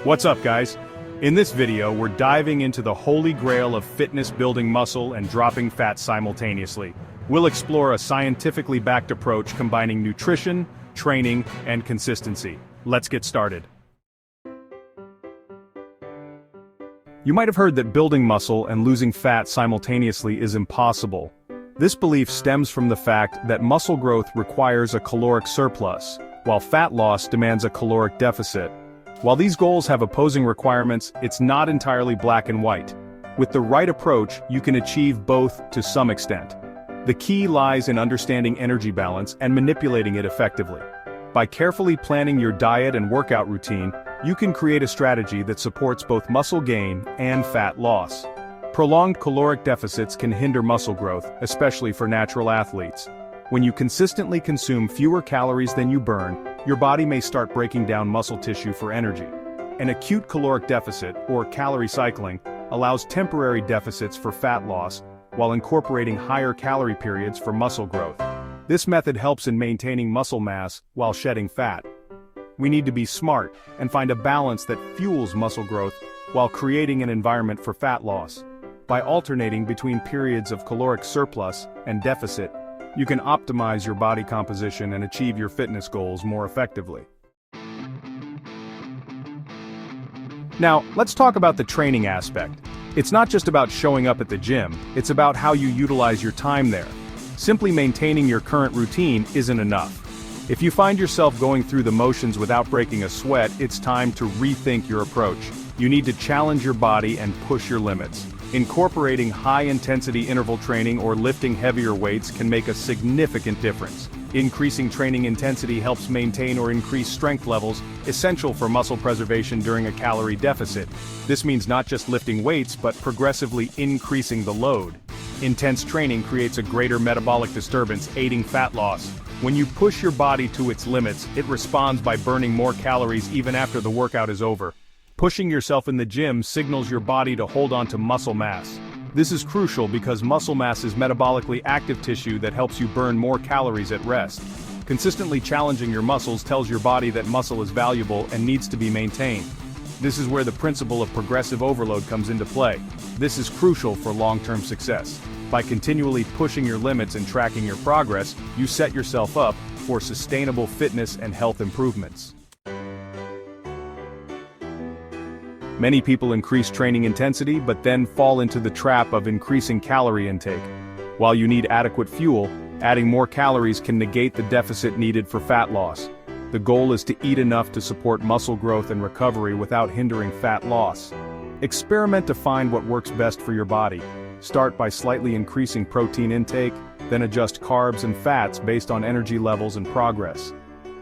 What's up, guys? In this video, we're diving into the holy grail of fitness, building muscle and dropping fat simultaneously. We'll explore a scientifically backed approach combining nutrition, training, and consistency. Let's get started. You might have heard that building muscle and losing fat simultaneously is impossible. This belief stems from the fact that muscle growth requires a caloric surplus, while fat loss demands a caloric deficit. While these goals have opposing requirements, it's not entirely black and white. With the right approach, you can achieve both to some extent. The key lies in understanding energy balance and manipulating it effectively. By carefully planning your diet and workout routine, you can create a strategy that supports both muscle gain and fat loss. Prolonged caloric deficits can hinder muscle growth, especially for natural athletes. When you consistently consume fewer calories than you burn, your body may start breaking down muscle tissue for energy. An acute caloric deficit, or calorie cycling, allows temporary deficits for fat loss, while incorporating higher calorie periods for muscle growth. This method helps in maintaining muscle mass while shedding fat. We need to be smart and find a balance that fuels muscle growth while creating an environment for fat loss. By alternating between periods of caloric surplus and deficit, you can optimize your body composition and achieve your fitness goals more effectively. Now, let's talk about the training aspect. It's not just about showing up at the gym, it's about how you utilize your time there. Simply maintaining your current routine isn't enough. If you find yourself going through the motions without breaking a sweat, it's time to rethink your approach. You need to challenge your body and push your limits. Incorporating high-intensity interval training or lifting heavier weights can make a significant difference. Increasing training intensity helps maintain or increase strength levels, essential for muscle preservation during a calorie deficit. This means not just lifting weights, but progressively increasing the load. Intense training creates a greater metabolic disturbance, aiding fat loss. When you push your body to its limits, it responds by burning more calories even after the workout is over. Pushing yourself in the gym signals your body to hold on to muscle mass. This is crucial because muscle mass is metabolically active tissue that helps you burn more calories at rest. Consistently challenging your muscles tells your body that muscle is valuable and needs to be maintained. This is where the principle of progressive overload comes into play. This is crucial for long-term success. By continually pushing your limits and tracking your progress, you set yourself up for sustainable fitness and health improvements. Many people increase training intensity but then fall into the trap of increasing calorie intake. While you need adequate fuel, adding more calories can negate the deficit needed for fat loss. The goal is to eat enough to support muscle growth and recovery without hindering fat loss. Experiment to find what works best for your body. Start by slightly increasing protein intake, then adjust carbs and fats based on energy levels and progress.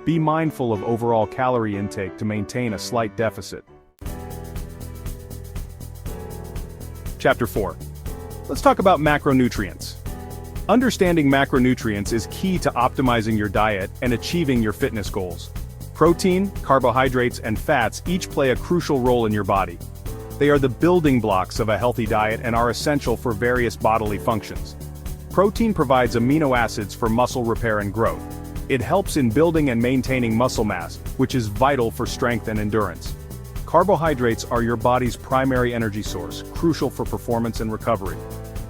Be mindful of overall calorie intake to maintain a slight deficit. Chapter 4. Let's talk about macronutrients. Understanding macronutrients is key to optimizing your diet and achieving your fitness goals. Protein, carbohydrates, and fats each play a crucial role in your body. They are the building blocks of a healthy diet and are essential for various bodily functions. Protein provides amino acids for muscle repair and growth. It helps in building and maintaining muscle mass, which is vital for strength and endurance. Carbohydrates are your body's primary energy source, crucial for performance and recovery.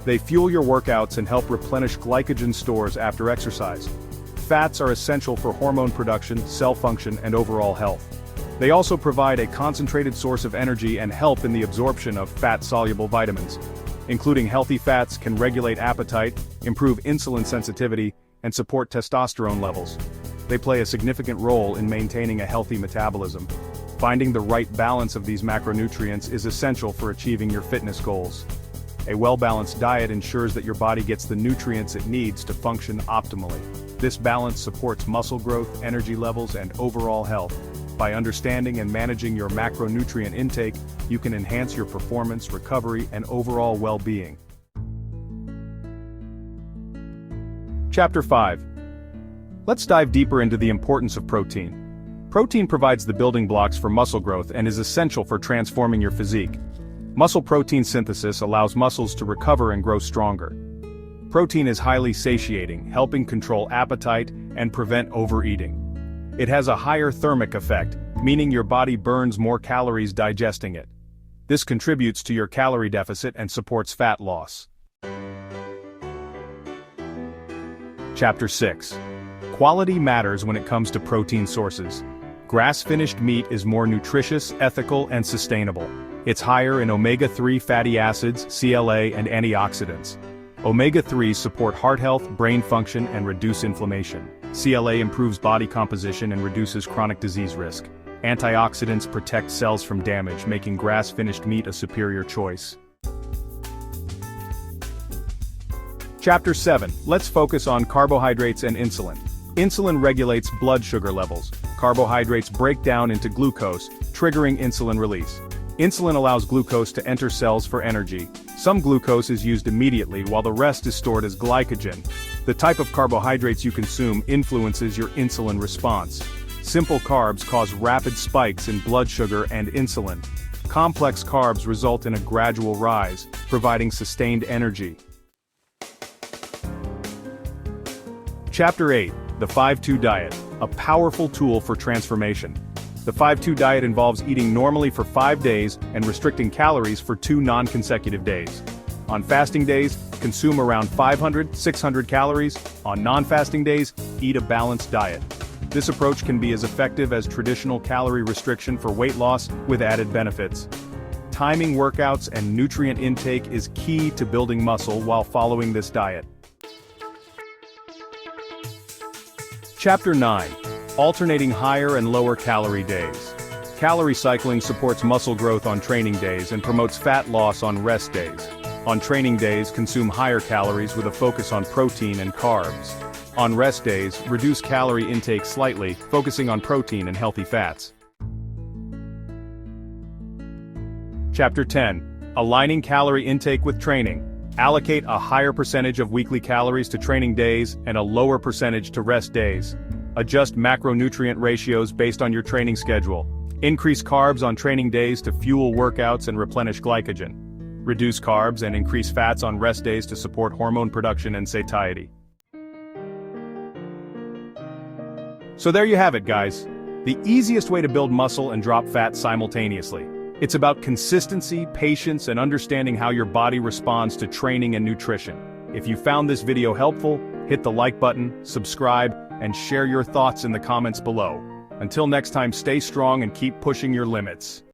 They fuel your workouts and help replenish glycogen stores after exercise. Fats are essential for hormone production, cell function, and overall health. They also provide a concentrated source of energy and help in the absorption of fat-soluble vitamins. Including healthy fats can regulate appetite, improve insulin sensitivity, and support testosterone levels. They play a significant role in maintaining a healthy metabolism. Finding the right balance of these macronutrients is essential for achieving your fitness goals. A well-balanced diet ensures that your body gets the nutrients it needs to function optimally. This balance supports muscle growth, energy levels, and overall health. By understanding and managing your macronutrient intake, you can enhance your performance, recovery, and overall well-being. Chapter 5. Let's dive deeper into the importance of protein. Protein provides the building blocks for muscle growth and is essential for transforming your physique. Muscle protein synthesis allows muscles to recover and grow stronger. Protein is highly satiating, helping control appetite and prevent overeating. It has a higher thermic effect, meaning your body burns more calories digesting it. This contributes to your calorie deficit and supports fat loss. Chapter 6. Quality matters when it comes to protein sources. Grass-finished meat is more nutritious, ethical, and sustainable. It's higher in omega-3 fatty acids, CLA, and antioxidants. Omega-3s support heart health, brain function, and reduce inflammation. CLA improves body composition and reduces chronic disease risk. Antioxidants protect cells from damage, making grass-finished meat a superior choice. Chapter 7. Let's focus on carbohydrates and insulin. Insulin regulates blood sugar levels. Carbohydrates break down into glucose, triggering insulin release. Insulin allows glucose to enter cells for energy. Some glucose is used immediately while the rest is stored as glycogen. The type of carbohydrates you consume influences your insulin response. Simple carbs cause rapid spikes in blood sugar and insulin. Complex carbs result in a gradual rise, providing sustained energy. Chapter 8. The 5-2 Diet, a powerful tool for transformation. The 5-2 diet involves eating normally for 5 days and restricting calories for 2 non-consecutive days. On fasting days, consume around 500-600 calories. On non-fasting days, eat a balanced diet. This approach can be as effective as traditional calorie restriction for weight loss with added benefits. Timing workouts and nutrient intake is key to building muscle while following this diet. Chapter 9. Alternating higher and lower calorie days. Calorie cycling supports muscle growth on training days and promotes fat loss on rest days. On training days, consume higher calories with a focus on protein and carbs. On rest days, reduce calorie intake slightly, focusing on protein and healthy fats. Chapter 10. Aligning calorie intake with training. Allocate a higher percentage of weekly calories to training days and a lower percentage to rest days. Adjust macronutrient ratios based on your training schedule. Increase carbs on training days to fuel workouts and replenish glycogen. Reduce carbs and increase fats on rest days to support hormone production and satiety. So there you have it, guys. The easiest way to build muscle and drop fat simultaneously. It's about consistency, patience, and understanding how your body responds to training and nutrition. If you found this video helpful, hit the like button, subscribe, and share your thoughts in the comments below. Until next time, stay strong and keep pushing your limits.